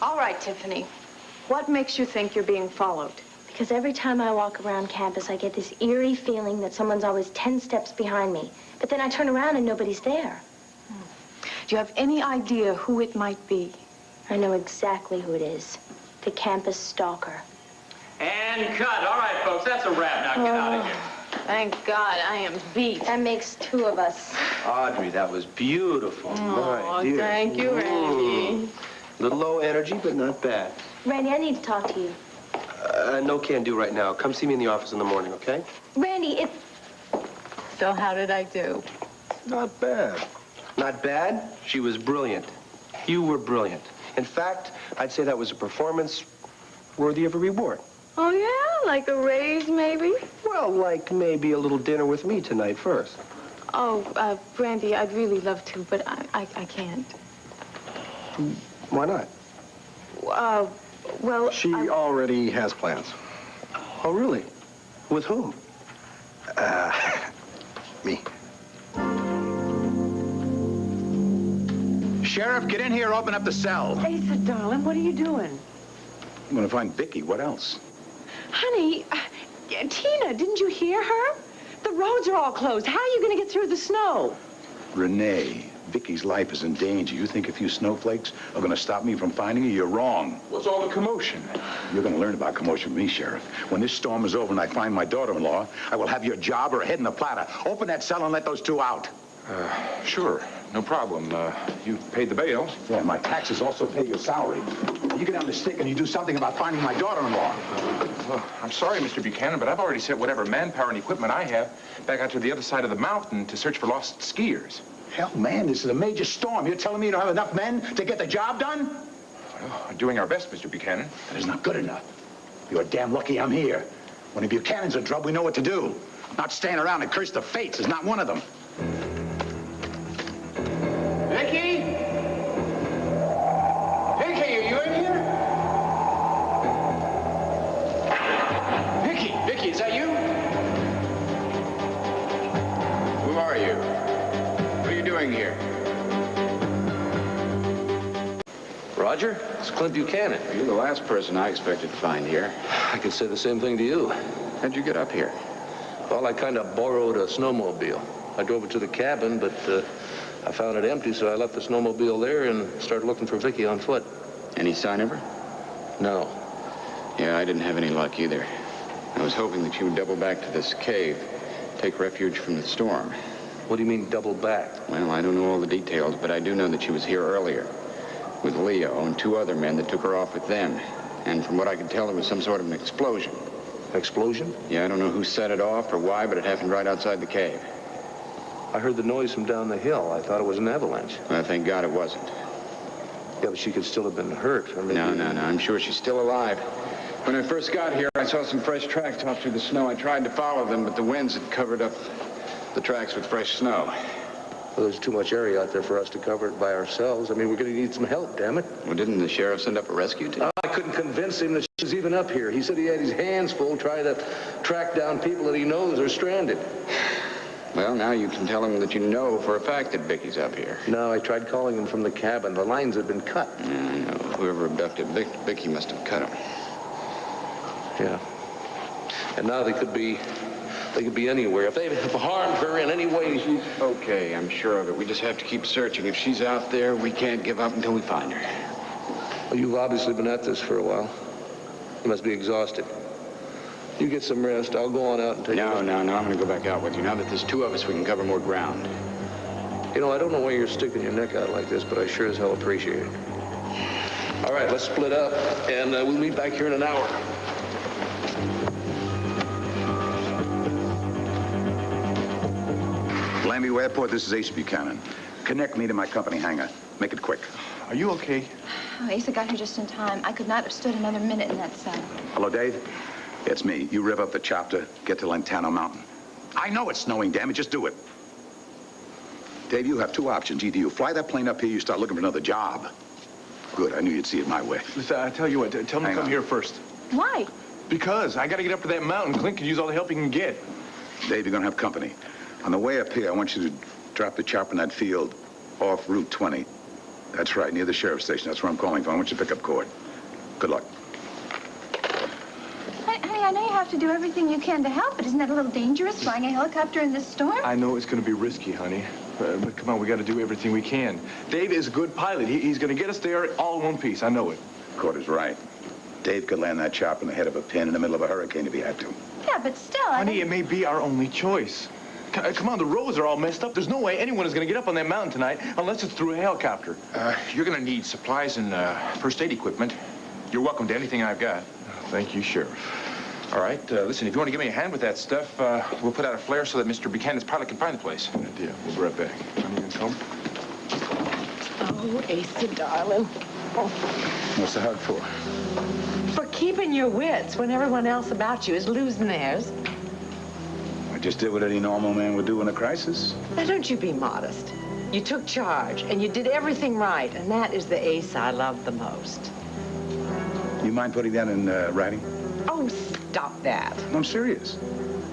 All right, Tiffany. What makes you think you're being followed? Because every time I walk around campus, I get this eerie feeling that someone's always 10 steps behind me. But then I turn around and nobody's there. Do you have any idea who it might be? I know exactly who it is. The campus stalker. And cut. All right, folks, that's a wrap. Now get out of here. Thank God, I am beat. That makes two of us. Audrey, that was beautiful. Oh, thank you, Randy. A little low energy, but not bad. Randy, I need to talk to you. No can do right now. Come see me in the office in the morning, okay? Randy, it's... So how did I do? Not bad. Not bad? She was brilliant. You were brilliant. In fact, I'd say that was a performance worthy of a reward. Oh, yeah? Like a raise, maybe? Well, like maybe a little dinner with me tonight first. Oh, Randy, I'd really love to, but I can't. Why not? Well... She already has plans. Oh, really? With whom? Me. Sheriff, get in here, open up the cell. Asa, darling, what are you doing? I'm gonna find Vicky. What else? Honey, Tina, didn't you hear her? The roads are all closed. How are you going to get through the snow? Renee, Vicky's life is in danger. You think a few snowflakes are gonna stop me from finding her? You're wrong. What's all the commotion? You're gonna learn about commotion from me, Sheriff. When this storm is over and I find my daughter-in-law, I will have your job or a head in the platter. Open that cell and let those two out. Sure. No problem. You paid the bail. Yeah, my taxes also pay your salary. You get on the stick and you do something about finding my daughter-in-law. Well, I'm sorry, Mr. Buchanan, but I've already sent whatever manpower and equipment I have back out to the other side of the mountain to search for lost skiers. Hell, man, this is a major storm. You're telling me you don't have enough men to get the job done? Well, we're doing our best, Mr. Buchanan. That is not good enough. You're damn lucky I'm here. When the Buchanan's in trouble, we know what to do. Not stand around and curse the fates is not one of them. Vicky? Vicky, are you in here? Vicky, is that you? Who are you? What are you doing here? Roger, it's Clint Buchanan. You're the last person I expected to find here. I could say the same thing to you. How'd you get up here? Well, I kind of borrowed a snowmobile. I drove it to the cabin, but I found it empty, so I left the snowmobile there and started looking for Vicky on foot. Any sign of her? No. Yeah, I didn't have any luck either. I was hoping that she would double back to this cave, take refuge from the storm. What do you mean, double back? Well, I don't know all the details, but I do know that she was here earlier with Leo and two other men that took her off with them. And from what I could tell, there was some sort of an explosion. Explosion? Yeah, I don't know who set it off or why, but it happened right outside the cave. I heard the noise from down the hill. I thought it was an avalanche. Well, thank God it wasn't. Yeah, but she could still have been hurt. Or maybe... No. I'm sure she's still alive. When I first got here, I saw some fresh tracks off through the snow. I tried to follow them, but the winds had covered up the tracks with fresh snow. Well, there's too much area out there for us to cover it by ourselves. I mean, we're going to need some help, damn it. Well, didn't the sheriff send up a rescue team? I couldn't convince him that she was even up here. He said he had his hands full trying to track down people that he knows are stranded. Well, now you can tell him that you know for a fact that Vicky's up here. No, I tried calling him from the cabin. The lines had been cut. Yeah, I know. Whoever abducted Vicky must have cut him. Yeah. And now they could be anywhere. If they've harmed her in any way, she's... Okay, I'm sure of it. We just have to keep searching. If she's out there, we can't give up until we find her. Well, you've obviously been at this for a while. You must be exhausted. You get some rest. I'll go on out and take No, I'm going to go back out with you. Now that there's two of us, we can cover more ground. You know, I don't know why you're sticking your neck out like this, but I sure as hell appreciate it. All right, let's split up, and we'll meet back here in an hour. Lambie Airport, this is Asa Buchanan. Connect me to my company hangar. Make it quick. Are you okay? Oh, Asa got here just in time. I could not have stood another minute in that cell. Hello, Dave? It's me. You rev up the chopper, get to Lantano Mountain. I know it's snowing, damn it. Just do it. Dave, you have two options. Either you fly that plane up here, you start looking for another job. Good. I knew you'd see it my way. Listen, I tell you what. Tell him to come here first. Why? Because I got to get up to that mountain. Clint can use all the help he can get. Dave, you're going to have company. On the way up here, I want you to drop the chopper in that field off Route 20. That's right, near the sheriff's station. That's where I'm calling from. I want you to pick up Cord. Good luck. Honey, I know you have to do everything you can to help, but isn't that a little dangerous, flying a helicopter in this storm? I know it's going to be risky, honey. But come on, we got to do everything we can. Dave is a good pilot. He's going to get us there all in one piece. I know it. Cord is right. Dave could land that chopper in the head of a pin in the middle of a hurricane if he had to. Yeah, but still, Honey, it may be our only choice. Come on, the roads are all messed up. There's no way anyone is going to get up on that mountain tonight unless it's through a helicopter. You're going to need supplies and first aid equipment. You're welcome to anything I've got. Thank you, Sheriff. All right, listen, if you want to give me a hand with that stuff, we'll put out a flare so that Mr. Buchanan's pilot can find the place. Good idea. We'll be right back. Honey, you gonna come? Oh, Asa, darling. Oh. What's the hug for? For keeping your wits when everyone else about you is losing theirs. I just did what any normal man would do in a crisis. Now, don't you be modest. You took charge, and you did everything right, and that is the Asa I love the most. You mind putting that in writing? Oh, stop that. I'm serious.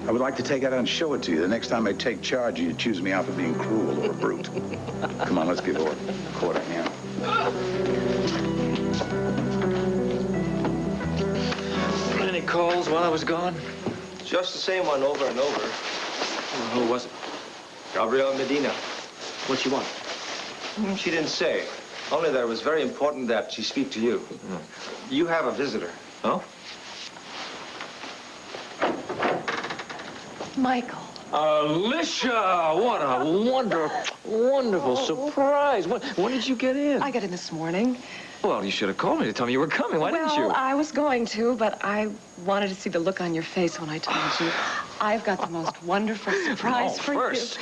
I would like to take that out and show it to you. The next time I take charge, you choose me out for being cruel or a brute. Come on, let's give Cord a hand. Any calls while I was gone? Just the same one over and over. Well, who was it? Gabriela Medina. What she want? She didn't say. Only that it was very important that she speak to you. You have a visitor. Oh? Michael. Alicia! What a wonderful surprise. When did you get in? I got in this morning. Well, you should have called me to tell me you were coming. Why didn't you? Well, I was going to, but I wanted to see the look on your face when I told you. I've got the most wonderful surprise for first.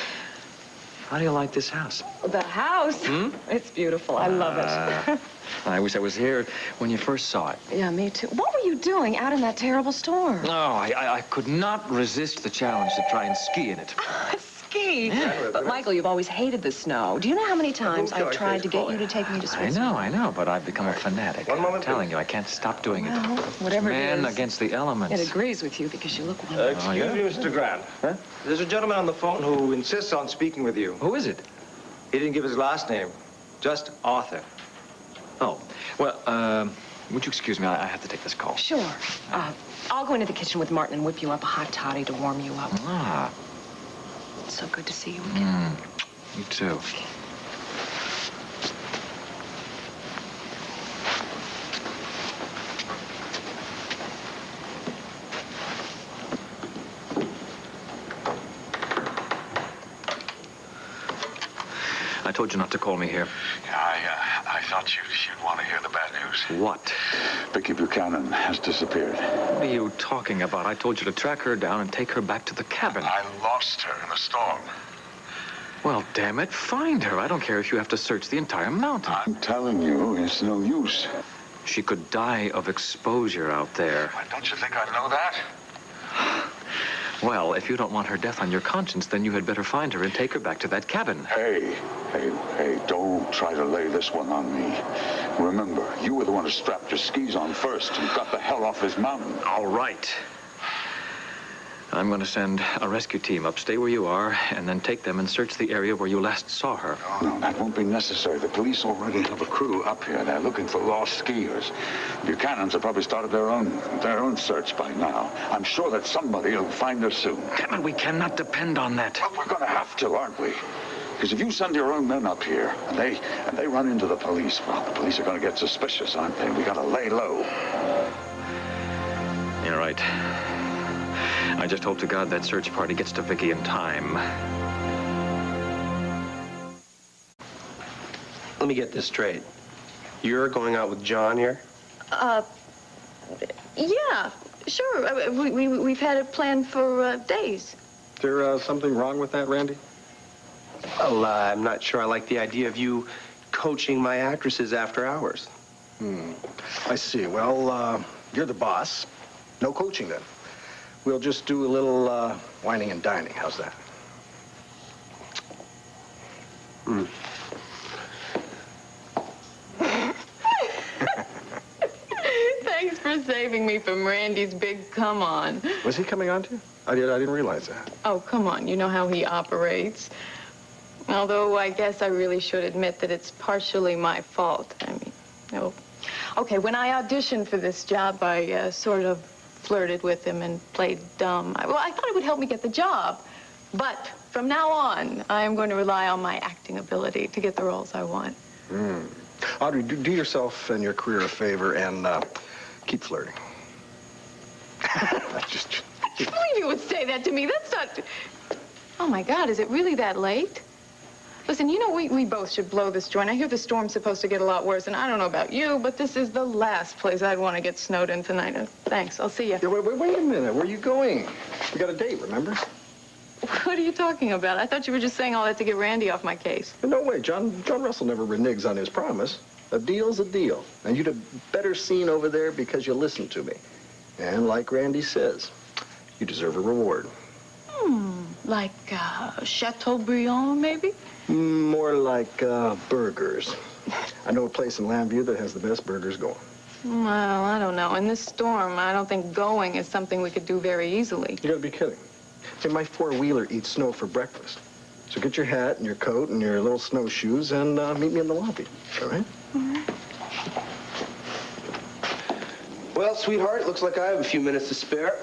How do you like this house? you. The house? It's beautiful. I love it. I wish I was here when you first saw it. Yeah, me too. What were you doing out in that terrible storm? No, I could not resist the challenge to try and ski in it. Ski? Yeah. But, Michael, you've always hated the snow. Do you know how many times I've tried to get you to take me to Switzerland? I know, but I've become a fanatic. One moment, I'm telling you, I can't stop doing it. Well, whatever it Man is. against the elements. It agrees with you because you look wonderful. Excuse me, Mr. Grant. Huh? There's a gentleman on the phone who insists on speaking with you. Who is it? He didn't give his last name. Just Arthur. Oh, well, would you excuse me? I have to take this call. Sure. I'll go into the kitchen with Martin and whip you up a hot toddy to warm you up. Ah. It's so good to see you again. You too. I told you not to call me here. Yeah, I thought you'd want to hear the bad news. What? Vicky Buchanan has disappeared. What are you talking about? I told you to track her down and take her back to the cabin. I lost her in a storm. Well, damn it, find her. I don't care if you have to search the entire mountain. I'm telling you, it's no use. She could die of exposure out there. Don't you think I know that? Well, if you don't want her death on your conscience, then you had better find her and take her back to that cabin. Hey, don't try to lay this one on me. Remember, you were the one who strapped your skis on first and got the hell off this mountain. All right. I'm going to send a rescue team up. Stay where you are, and then take them and search the area where you last saw her. No, that won't be necessary. The police already have a crew up here. They're looking for lost skiers. Buchanans have probably started their own search by now. I'm sure that somebody will find her soon. Damn it, we cannot depend on that. Well, we're going to have to, aren't we? Because if you send your own men up here and they run into the police, well, the police are going to get suspicious, aren't they? We got to lay low. You're right. I just hope to God that search party gets to Vicky in time. Let me get this straight. You're going out with John here? Yeah, sure. We've had it planned for days. Is there something wrong with that, Randy? Well, I'm not sure I like the idea of you coaching my actresses after hours. I see. Well, you're the boss. No coaching, then. We'll just do a little whining and dining. How's that? Thanks for saving me from Randy's big come-on. Was he coming on to you? I didn't realize that. Oh, come on. You know how he operates. Although I guess I really should admit that it's partially my fault. I mean, no. Okay, when I auditioned for this job, I sort of flirted with him and played dumb. Well, I thought it would help me get the job. But from now on, I'm going to rely on my acting ability to get the roles I want. Audrey, do yourself and your career a favor and keep flirting. I can't believe you would say that to me. That's not... Oh, my God, is it really that late? Listen, you know, we both should blow this joint. I hear the storm's supposed to get a lot worse, and I don't know about you, but this is the last place I'd want to get snowed in tonight. Thanks, I'll see you. Yeah, wait a minute. Where are you going? We got a date, remember? What are you talking about? I thought you were just saying all that to get Randy off my case. No way. John Russell never reneges on his promise. A deal's a deal. And you'd have better seen over there because you listened to me. And like Randy says, you deserve a reward. Like Chateaubriand, maybe? More like burgers. I know a place in Lambview that has the best burgers going. Well, I don't know. In this storm, I don't think going is something we could do very easily. You gotta be kidding. Hey, my four-wheeler eats snow for breakfast. So get your hat and your coat and your little snowshoes and meet me in the lobby, all right? Well, sweetheart, looks like I have a few minutes to spare.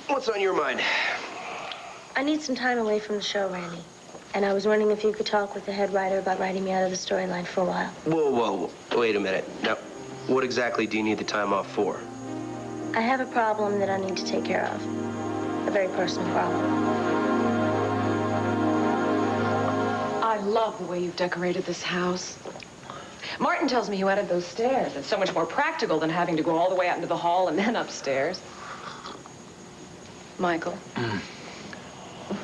What's on your mind? I need some time away from the show, Randy. And I was wondering if you could talk with the head writer about writing me out of the storyline for a while. Whoa, wait a minute. Now, what exactly do you need the time off for? I have a problem that I need to take care of. A very personal problem. I love the way you've decorated this house. Martin tells me you added those stairs. It's so much more practical than having to go all the way out into the hall and then upstairs. Michael,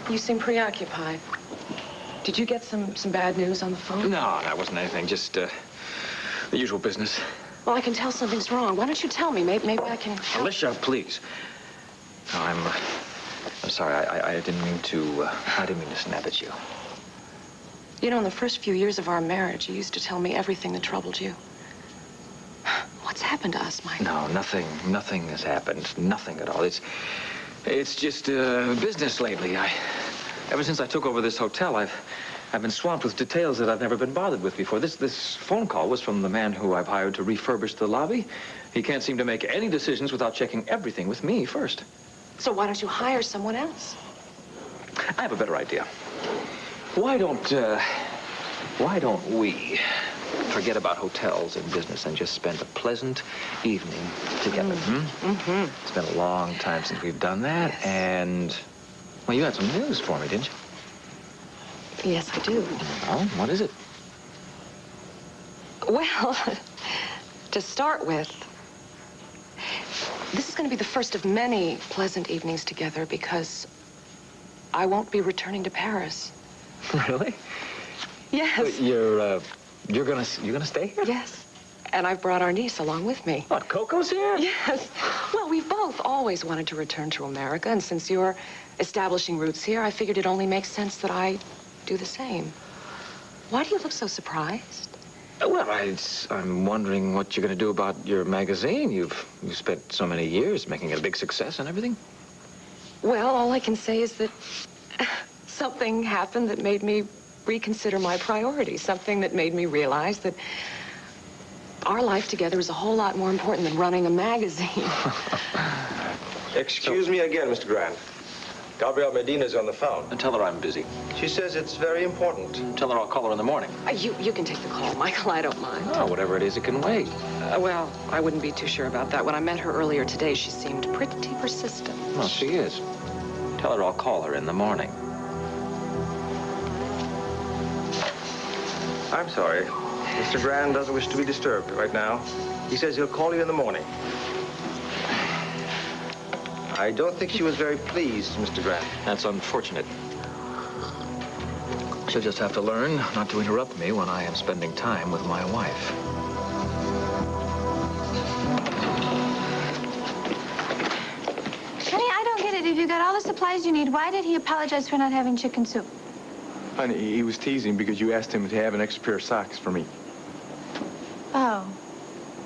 you seem preoccupied. Did you get some bad news on the phone? No, that wasn't anything. Just the usual business. Well, I can tell something's wrong. Why don't you tell me? Maybe I can help. Alicia, please. No, I'm sorry. I didn't mean to snap at you. You know, in the first few years of our marriage, you used to tell me everything that troubled you. What's happened to us, Michael? No, nothing has happened. Nothing at all. It's just business lately. Ever since I took over this hotel, I've been swamped with details that I've never been bothered with before. This phone call was from the man who I've hired to refurbish the lobby. He can't seem to make any decisions without checking everything with me first. So why don't you hire someone else? I have a better idea. Why don't we forget about hotels and business and just spend a pleasant evening together? It's been a long time since we've done that, yes. And, well, you had some news for me, didn't you? Yes, I do. Oh, what is it? Well, to start with, this is going to be the first of many pleasant evenings together because I won't be returning to Paris. Really? Yes. You're gonna stay here? Yes. And I've brought our niece along with me. What, Coco's here? Yes. Well, we've both always wanted to return to America, and since you're establishing roots here, I figured it only makes sense that I do the same. Why do you look so surprised? Well, I'm wondering what you're gonna do about your magazine. You've spent so many years making it a big success and everything. Well, all I can say is that something happened that made me reconsider my priorities, something that made me realize that our life together is a whole lot more important than running a magazine. Excuse me again, Mr. Grant. Gabrielle Medina's on the phone. And tell her I'm busy. She says it's very important. Tell her I'll call her in the morning. You can take the call, Michael. I don't mind. Oh, whatever it is, it can wait. Well, I wouldn't be too sure about that. When I met her earlier today, she seemed pretty persistent. Well, she is. Tell her I'll call her in the morning. I'm sorry. Mr. Grant doesn't wish to be disturbed right now. He says he'll call you in the morning. I don't think she was very pleased, Mr. Grant. That's unfortunate. She'll just have to learn not to interrupt me when I am spending time with my wife. Honey, I don't get it. If you got all the supplies you need, why did he apologize for not having chicken soup? Honey, he was teasing because you asked him to have an extra pair of socks for me. Oh.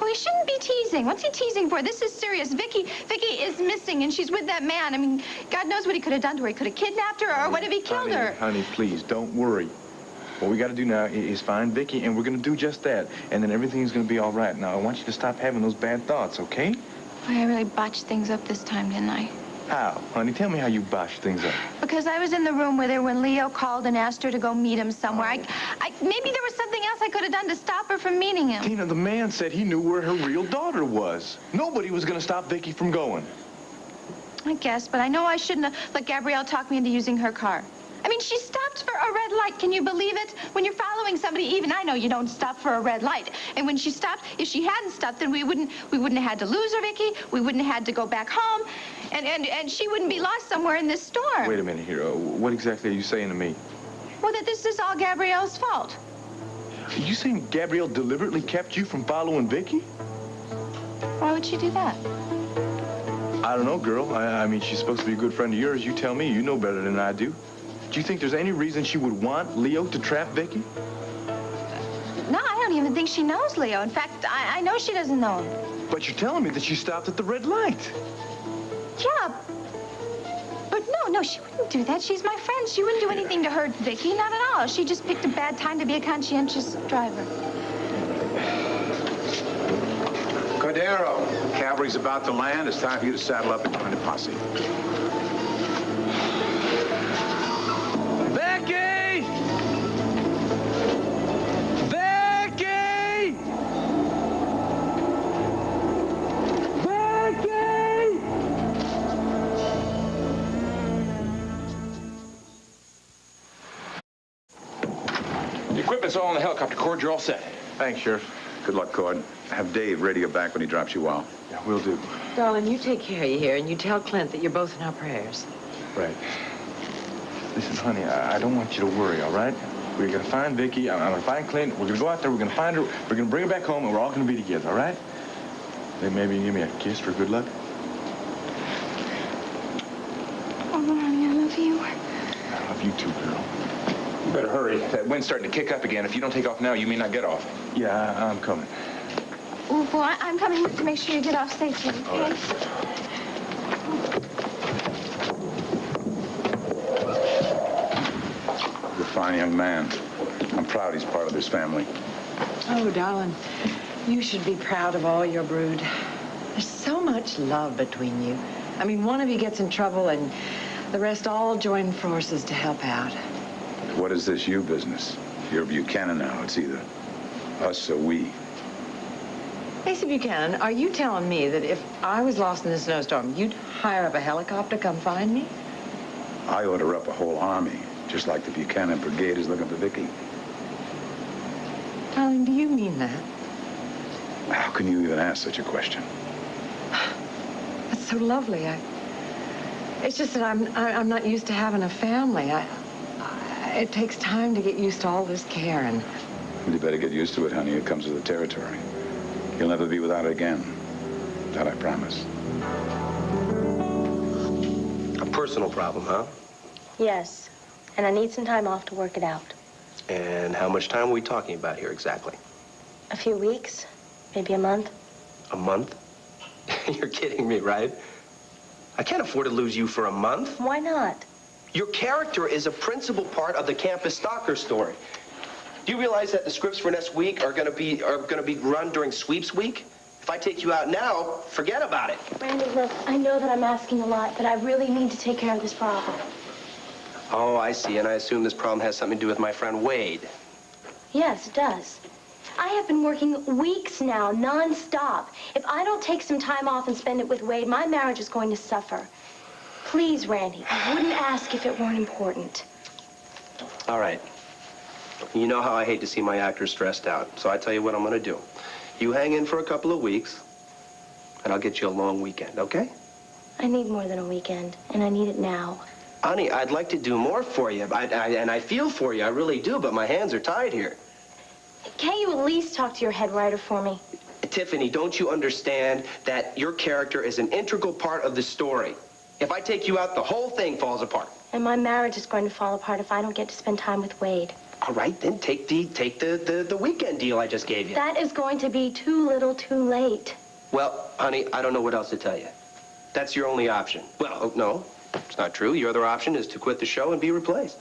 Well, he shouldn't be teasing. What's he teasing for? This is serious. Vicky is missing, and she's with that man. I mean, God knows what he could have done to her. He could have kidnapped her, or what if he killed her? Honey, please, don't worry. What we got to do now is find Vicky, and we're going to do just that. And then everything's going to be all right. Now, I want you to stop having those bad thoughts, okay? Boy, I really botched things up this time, didn't I? How? Honey, tell me how you botched things up. Because I was in the room with her when Leo called and asked her to go meet him somewhere. Maybe there was something else I could have done to stop her from meeting him. Tina, the man said he knew where her real daughter was. Nobody was going to stop Vicky from going. I guess, but I know I shouldn't have let Gabrielle talk me into using her car. I mean, she stopped for a red light. Can you believe it? When you're following somebody, even I know you don't stop for a red light. And when she stopped, if she hadn't stopped, then we wouldn't have had to lose her, Vicky. We wouldn't have had to go back home. And she wouldn't be lost somewhere in this storm. Wait a minute here. What exactly are you saying to me? Well, that this is all Gabrielle's fault. Are you saying Gabrielle deliberately kept you from following Vicky? Why would she do that? I don't know, girl. I mean, she's supposed to be a good friend of yours. You tell me. You know better than I do. Do you think there's any reason she would want Leo to trap Vicky? No, I don't even think she knows Leo. In fact, I know she doesn't know him. But you're telling me that she stopped at the red light. Yeah. But no, she wouldn't do that. She's my friend. She wouldn't do anything to hurt Vicky, not at all. She just picked a bad time to be a conscientious driver. Cordero, cavalry's about to land. It's time for you to saddle up and join the posse. Becky! Becky! Becky! The equipment's all in the helicopter, Cord. You're all set. Thanks, Sheriff. Good luck, Cord. Have Dave radio back when he drops you off. Yeah, will do. Darling, you take care of you here, and you tell Clint that you're both in our prayers. Right. Listen, honey, I don't want you to worry, all right? We're going to find Vicky. I'm going to find Clint. We're going to go out there. We're going to find her. We're going to bring her back home, and we're all going to be together, all right? Then maybe you can give me a kiss for good luck. Oh, honey, I love you. I love you too, girl. You better hurry. That wind's starting to kick up again. If you don't take off now, you may not get off. Yeah, I'm coming. Oh, well, I'm coming with to make sure you get off safely, okay? All right. You're a fine young man. I'm proud he's part of this family. Oh, darling, you should be proud of all your brood. There's so much love between you. I mean, one of you gets in trouble and the rest all join forces to help out. What is this you business? You're Buchanan now. It's either us or we. Asa Buchanan, are you telling me that if I was lost in the snowstorm, you'd hire up a helicopter to come find me? I order up a whole army, just like the Buchanan Brigade is looking for Vicky. Darling, do you mean that? How can you even ask such a question? That's so lovely. It's just that I'm not used to having a family. It takes time to get used to all this care and... Well, you better get used to it, honey. It comes with the territory. You'll never be without it again. That I promise. A personal problem, huh? Yes, and I need some time off to work it out. And how much time are we talking about here exactly? A few weeks, maybe a month. A month? You're kidding me, right? I can't afford to lose you for a month. Why not? Your character is a principal part of the campus stalker story. Do you realize that the scripts for next week are going to be run during sweeps week? If I take you out now, forget about it. Randy, look, I know that I'm asking a lot, but I really need to take care of this problem. Oh, I see. And I assume this problem has something to do with my friend Wade. Yes, it does. I have been working weeks now, non-stop. If I don't take some time off and spend it with Wade, my marriage is going to suffer. Please, Randy, I wouldn't ask if it weren't important. All right. You know how I hate to see my actors stressed out, so I tell you what I'm going to do. You hang in for a couple of weeks, and I'll get you a long weekend, okay? I need more than a weekend, and I need it now. Honey, I'd like to do more for you, and I feel for you, I really do, but my hands are tied here. Can't you at least talk to your head writer for me? Tiffany, don't you understand that your character is an integral part of the story? If I take you out, the whole thing falls apart. And my marriage is going to fall apart if I don't get to spend time with Wade. All right, then take the weekend deal I just gave you. That is going to be too little too late. Well, honey, I don't know what else to tell you. That's your only option. Well, no, it's not true. Your other option is to quit the show and be replaced.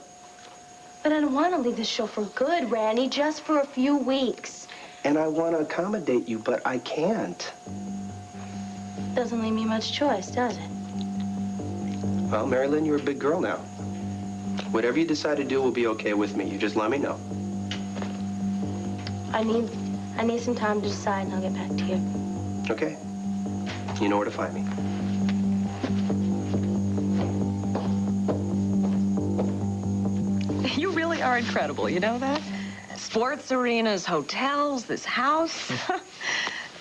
But I don't want to leave the show for good, Randy, just for a few weeks. And I want to accommodate you, but I can't. Doesn't leave me much choice, does it? Well, Mary Lynn, you're a big girl now. Whatever you decide to do will be okay with me. You just let me know. I need some time to decide, and I'll get back to you. Okay? You know where to find me. You really are incredible, you know that? Sports arenas, hotels, this house.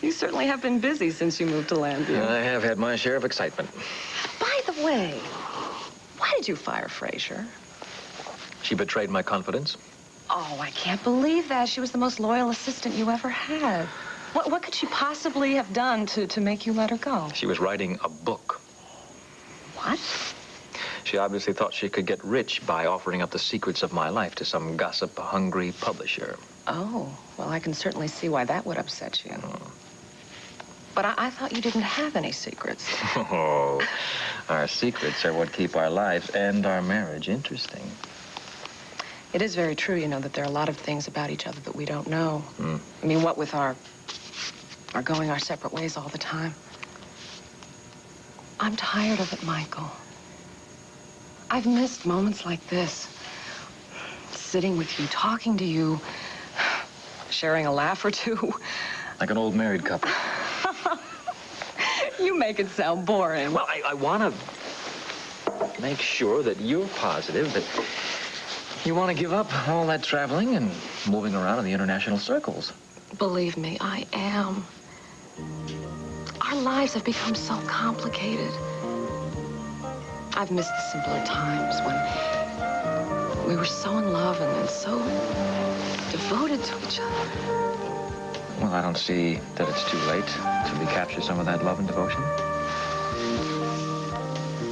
You certainly have been busy since you moved to Landview. I have had my share of excitement. By the way, why did you fire Fraser? She betrayed my confidence. Oh, I can't believe that. She was the most loyal assistant you ever had. What could she possibly have done to make you let her go? She was writing a book. What? She obviously thought she could get rich by offering up the secrets of my life to some gossip-hungry publisher. Oh, well, I can certainly see why that would upset you. But I thought you didn't have any secrets. Oh, our secrets are what keep our lives and our marriage interesting. It is very true, you know, that there are a lot of things about each other that we don't know. I mean, what with our going our separate ways all the time. I'm tired of it, Michael. I've missed moments like this. Sitting with you, talking to you, sharing a laugh or two. Like an old married couple. You make it sound boring. Well, I want to make sure that you're positive, that you want to give up all that traveling and moving around in the international circles. Believe me, I am. Our lives have become so complicated. I've missed the simpler times when we were so in love and so devoted to each other. Well, I don't see that it's too late to recapture some of that love and devotion.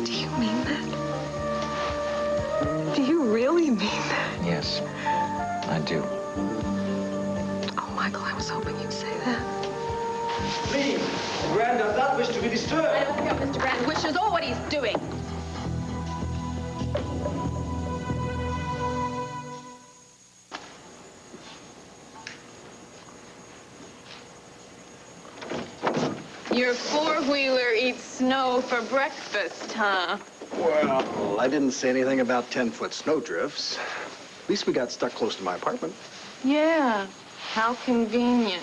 Do you mean that? Do you really mean that? Yes, I do. Oh, Michael, I was hoping you'd say that. Please, Grand does not wish to be disturbed. I don't think that Mr. Grant wishes or what he's doing. Your four-wheeler eats snow for breakfast, huh? Well, I didn't say anything about 10-foot snowdrifts. At least we got stuck close to my apartment. Yeah, how convenient.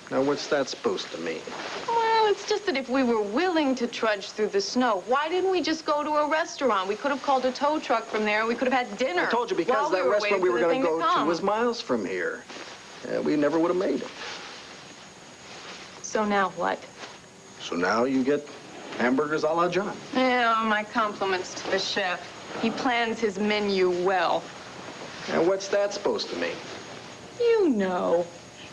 Now, what's that supposed to mean? Well, it's just that if we were willing to trudge through the snow, why didn't we just go to a restaurant? We could have called a tow truck from there, and we could have had dinner. I told you, because that restaurant we were going to go to was miles from here. We never would have made it. So now what? So now you get hamburgers a la John. Yeah, my compliments to the chef. He plans his menu well. And what's that supposed to mean? You know,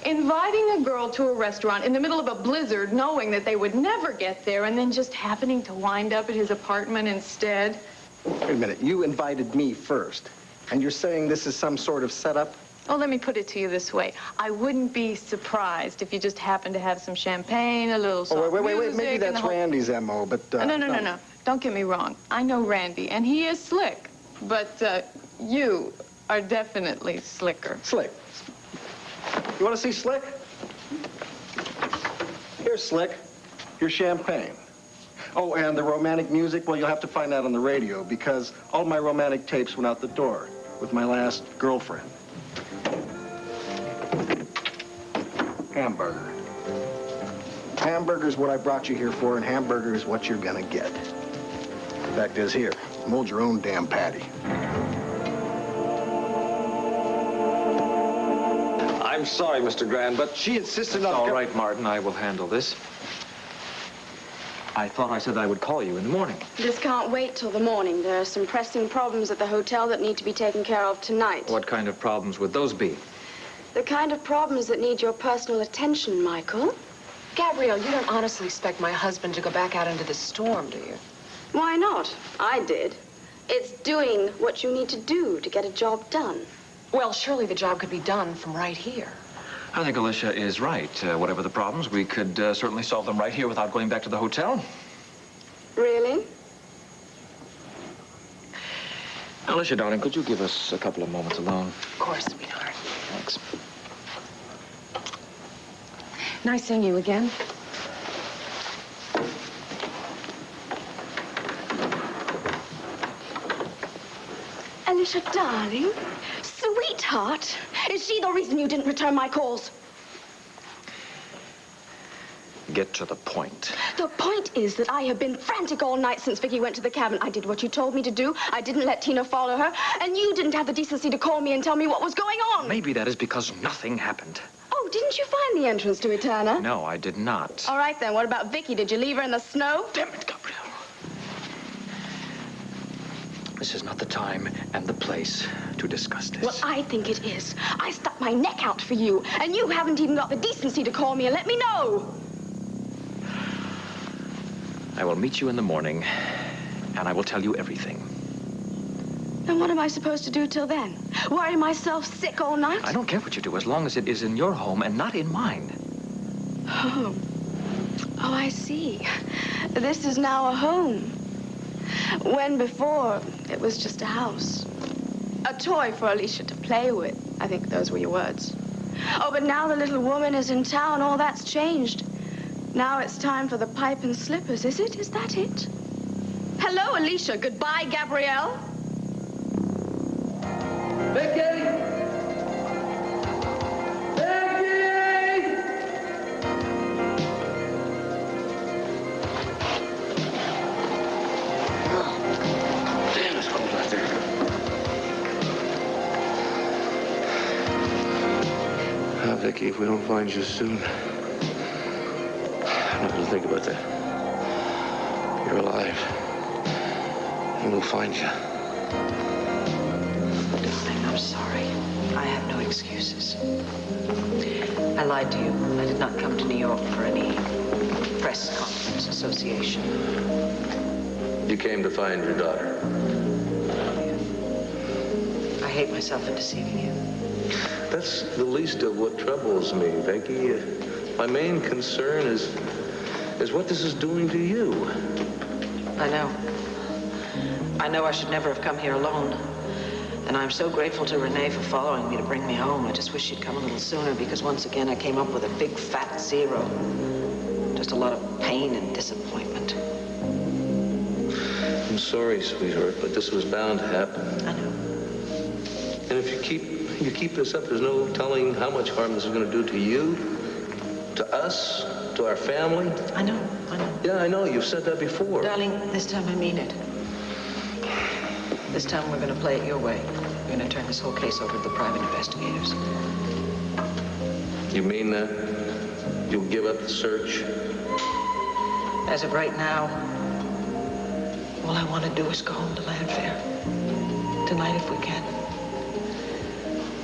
inviting a girl to a restaurant in the middle of a blizzard, knowing that they would never get there, and then just happening to wind up at his apartment instead. Wait a minute. You invited me first, and you're saying this is some sort of setup? Oh, let me put it to you this way. I wouldn't be surprised if you just happened to have some champagne, a little soft wait. music, Maybe that's Randy's M.O., but... No. Don't get me wrong. I know Randy, and he is slick. But you are definitely slicker. Slick. You want to see Slick? Here's Slick. Here's champagne. Oh, and the romantic music, well, you'll have to find out on the radio, because all my romantic tapes went out the door with my last girlfriend. Hamburger. Hamburger's what I brought you here for, and hamburger is what you're gonna get. The fact is, here, mold your own damn patty. I'm sorry, Mr. Grand, but she insisted on... All right, Martin, I will handle this. I thought I said I would call you in the morning. This can't wait till the morning. There are some pressing problems at the hotel that need to be taken care of tonight. What kind of problems would those be? The kind of problems that need your personal attention, Michael. Gabrielle, you don't honestly expect my husband to go back out into the storm, do you? Why not? I did. It's doing what you need to do to get a job done. Well, surely the job could be done from right here. I think Alicia is right. Whatever the problems, we could certainly solve them right here without going back to the hotel. Really? Alicia, darling, could you give us a couple of moments alone? Of course, sweetheart. Thanks. Nice seeing you again. Alicia, darling, sweetheart, is she the reason you didn't return my calls? Get to the point. The point is that I have been frantic all night since Vicky went to the cabin. I did what you told me to do. I didn't let Tina follow her. And you didn't have the decency to call me and tell me what was going on. Maybe that is because nothing happened. Oh, didn't you find the entrance to Eterna? No, I did not. All right, then. What about Vicky? Did you leave her in the snow? Damn it, Gabrielle. This is not the time and the place to discuss this. Well, I think it is. I stuck my neck out for you, and you haven't even got the decency to call me and let me know. I will meet you in the morning, and I will tell you everything. And what am I supposed to do till then? Worry myself sick all night? I don't care what you do, as long as it is in your home and not in mine. Home. Oh, I see. This is now a home. When before, it was just a house. A toy for Alicia to play with. I think those were your words. Oh, but now the little woman is in town. All that's changed. Now it's time for the pipe and slippers, is it? Is that it? Hello, Alicia. Goodbye, Gabrielle. Vicky! Vicky! Damn, it's cold out there. Now, Vicky, if we don't find you soon, I'm not going to think about that. You're alive. And we'll find you. Darling, I'm sorry. I have no excuses. I lied to you. I did not come to New York for any press conference association. You came to find your daughter. I hate myself for deceiving you. That's the least of what troubles me, Becky. My main concern is what this is doing to you. I know. I know I should never have come here alone. And I'm so grateful to Renee for following me to bring me home. I just wish she'd come a little sooner, because once again I came up with a big fat zero. Just a lot of pain and disappointment. I'm sorry, sweetheart, but this was bound to happen. I know. And if you keep this up, there's no telling how much harm this is going to do to you, to us, to our family. I know. Yeah, I know. You've said that before. Darling, this time I mean it. This time we're going to play it your way. We're going to turn this whole case over to the private investigators. You mean that? You'll give up the search? As of right now, all I want to do is go home to Landfair. Tonight, if we can.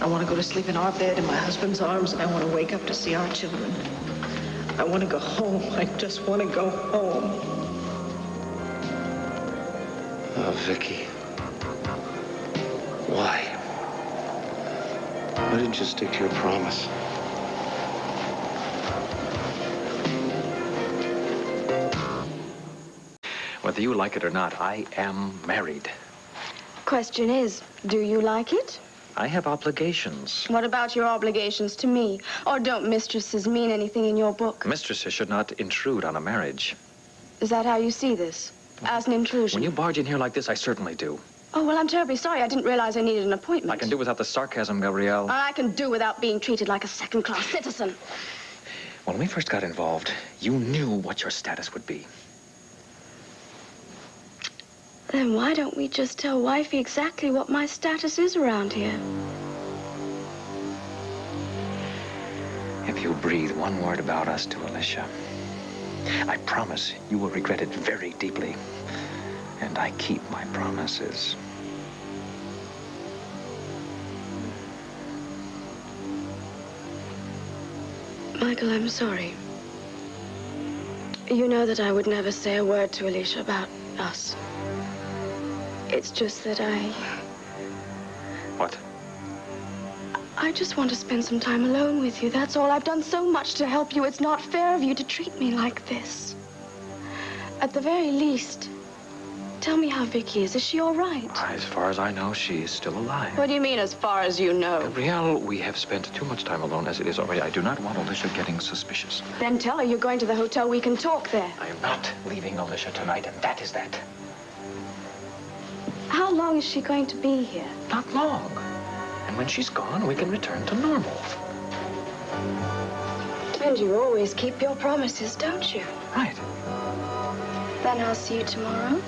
I want to go to sleep in our bed in my husband's arms, and I want to wake up to see our children. I want to go home. I just want to go home. Oh, Vicky. Why? Why didn't you stick to your promise? Whether you like it or not, I am married. Question is, do you like it? I have obligations. What about your obligations to me? Or don't mistresses mean anything in your book? Mistresses should not intrude on a marriage. Is that how you see this? As an intrusion? When you barge in here like this, I certainly do. Oh, well, I'm terribly sorry. I didn't realize I needed an appointment. I can do without the sarcasm, Gabrielle. I can do without being treated like a second-class citizen. When we first got involved, you knew what your status would be. Then why don't we just tell Wifey exactly what my status is around here? If you breathe one word about us to Alicia, I promise you will regret it very deeply. And I keep my promises. Michael, I'm sorry. You know that I would never say a word to Alicia about us. It's just that What? I just want to spend some time alone with you. That's all. I've done so much to help you. It's not fair of you to treat me like this. At the very least, Tell me how Vicky is. Is she all right? As far as I know, she is still alive. What do you mean, as far as you know? Gabrielle, we have spent too much time alone as it is already. I do not want Alicia getting suspicious. Then tell her you're going to the hotel. We can talk there. I am not leaving Alicia tonight, and that is that. How long is she going to be here? Not long. And when she's gone, we can return to normal. And you always keep your promises, don't you? Right. Then I'll see you tomorrow.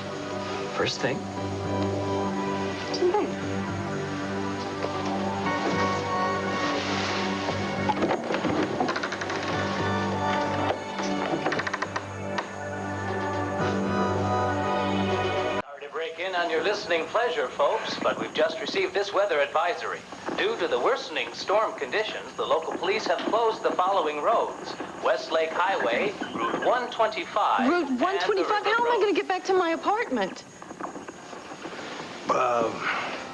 First thing. Tonight. Sorry to break in on your listening pleasure, folks, but we've just received this weather advisory. Due to the worsening storm conditions, the local police have closed the following roads. Westlake Highway, Route 125. Route 125? How am I going to get back to my apartment?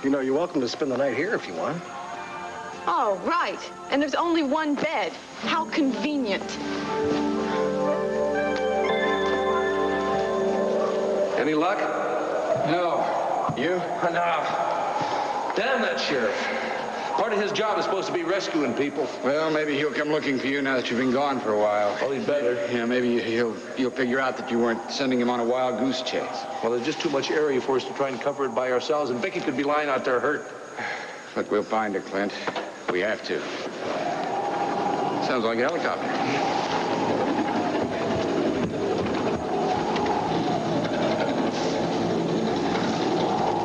You know, you're welcome to spend the night here if you want. Oh, right. And there's only one bed. How convenient. Any luck? No. You? No. Damn that sheriff. Part of his job is supposed to be rescuing people. Well, maybe he'll come looking for you now that you've been gone for a while. Oh, he'd better. Yeah, maybe you'll figure out that you weren't sending him on a wild goose chase. Well, there's just too much area for us to try and cover it by ourselves, and Vicky could be lying out there hurt. Look, we'll find her, Clint. We have to. Sounds like a helicopter.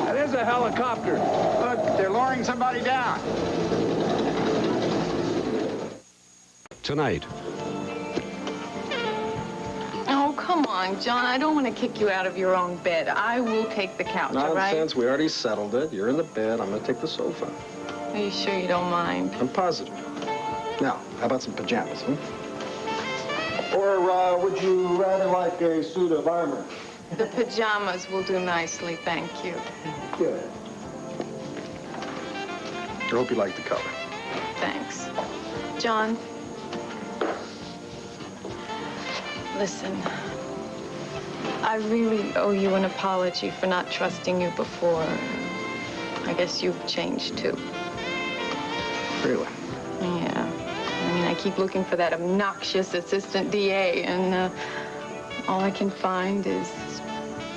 That is a helicopter. Look, they're lowering somebody down. Tonight. Oh, come on, John. I don't want to kick you out of your own bed. I will take the couch, all right? Nonsense. We already settled it. You're in the bed. I'm going to take the sofa. Are you sure you don't mind? I'm positive. Now, how about some pajamas, Or would you rather like a suit of armor? The pajamas will do nicely, thank you. Good. I hope you like the color. Thanks. John, listen. I really owe you an apology for not trusting you before. I guess you've changed, too. Really? Yeah. I mean, I keep looking for that obnoxious assistant DA, and all I can find is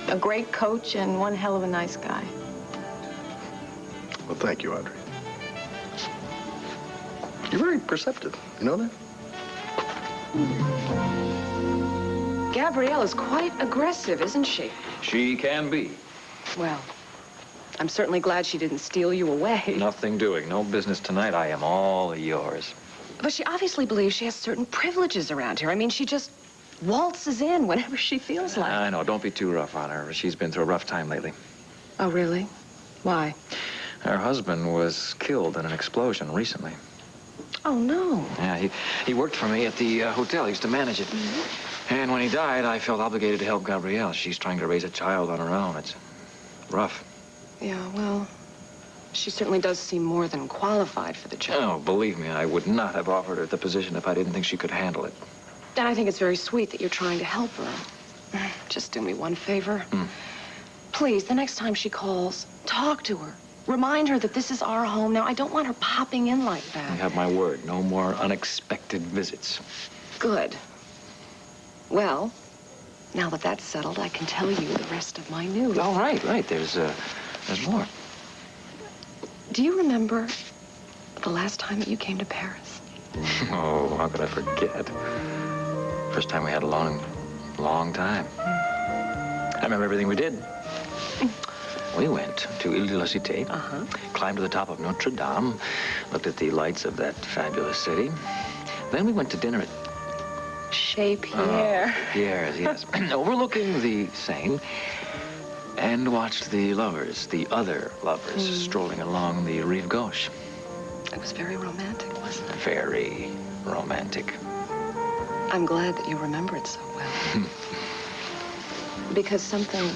a great coach and one hell of a nice guy. Well, thank you, Audrey. You're very perceptive. You know that? Gabrielle is quite aggressive, isn't she? She can be. Well, I'm certainly glad she didn't steal you away. Nothing doing. No business tonight. I am all yours. But she obviously believes she has certain privileges around here. I mean, she just waltzes in whenever she feels like. I know. Don't be too rough on her. She's been through a rough time lately. Oh, really? Why? Her husband was killed in an explosion recently. Oh, no. Yeah, he worked for me at the hotel. He used to manage it. Mm-hmm. And when he died, I felt obligated to help Gabrielle. She's trying to raise a child on her own. It's rough. Yeah, well, she certainly does seem more than qualified for the job. Oh, believe me, I would not have offered her the position if I didn't think she could handle it. And I think it's very sweet that you're trying to help her. Just do me one favor. Please, the next time she calls, talk to her. Remind her that this is our home now. I don't want her popping in like that. You have my word. No more unexpected visits. Good. Well, now that that's settled, I can tell you the rest of my news. Oh, right. There's more. Do you remember the last time that you came to Paris? Oh, how could I forget? First time we had a long time. I remember everything we did. We went to Ile de la Cité, climbed to the top of Notre Dame, looked at the lights of that fabulous city. Then we went to dinner at Chez Pierre. Pierre's, yes. Overlooking the Seine, and watched the lovers, the other lovers, strolling along the Rive Gauche. It was very romantic, wasn't it? Very romantic. I'm glad that you remember it so well. Because something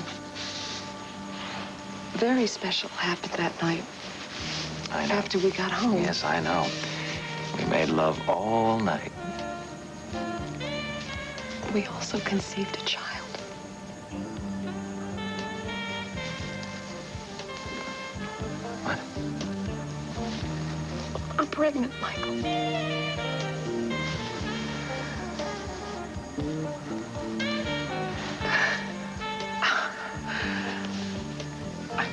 very special happened that night. I know. After we got home. Yes, I know. We made love all night. We also conceived a child. pregnant, Michael. I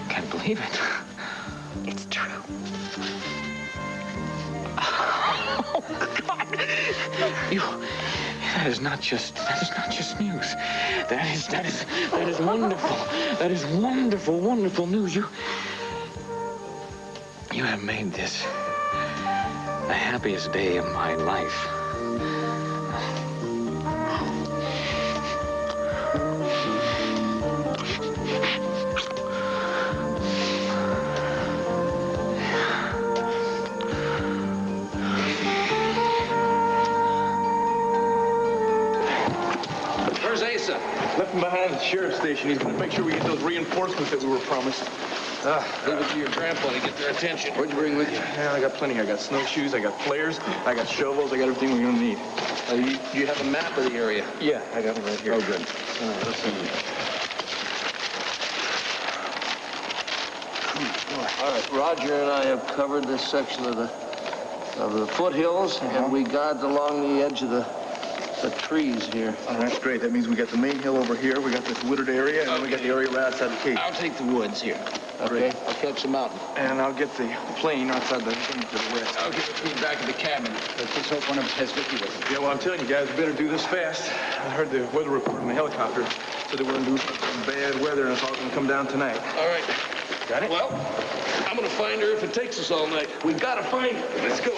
can't believe it. It's true. Oh, God. That is not just news. That is wonderful. That is wonderful, wonderful news. You have made this the happiest day of my life. Left him behind at the sheriff's station. He's going to make sure we get those reinforcements that we were promised. Leave it to your grandpa to get their attention. What'd you bring with you? Yeah, I got plenty. I got snowshoes, I got flares, I got shovels, I got everything we're going to need. Do you have a map of the area? Yeah, I got it right here. Oh, good. All right, let's see. All right, Roger and I have covered this section of the foothills, and we guard along the edge of the trees here. Oh, that's great. That means we got the main hill over here, we got this wooded area, and then we got the area right outside the cave. I'll take the woods here. Okay, I'll catch the mountain. And I'll get the plane outside the thing to the west. Okay, let's meet back at the cabin. Let's just hope one of us has Vicky with us. Yeah, well, I'm telling you guys, we better do this fast. I heard the weather report from the helicopter. Said they were going to do some bad weather, and it's all going to come down tonight. All right. Got it? Well, I'm going to find her if it takes us all night. We got to find her. Let's go.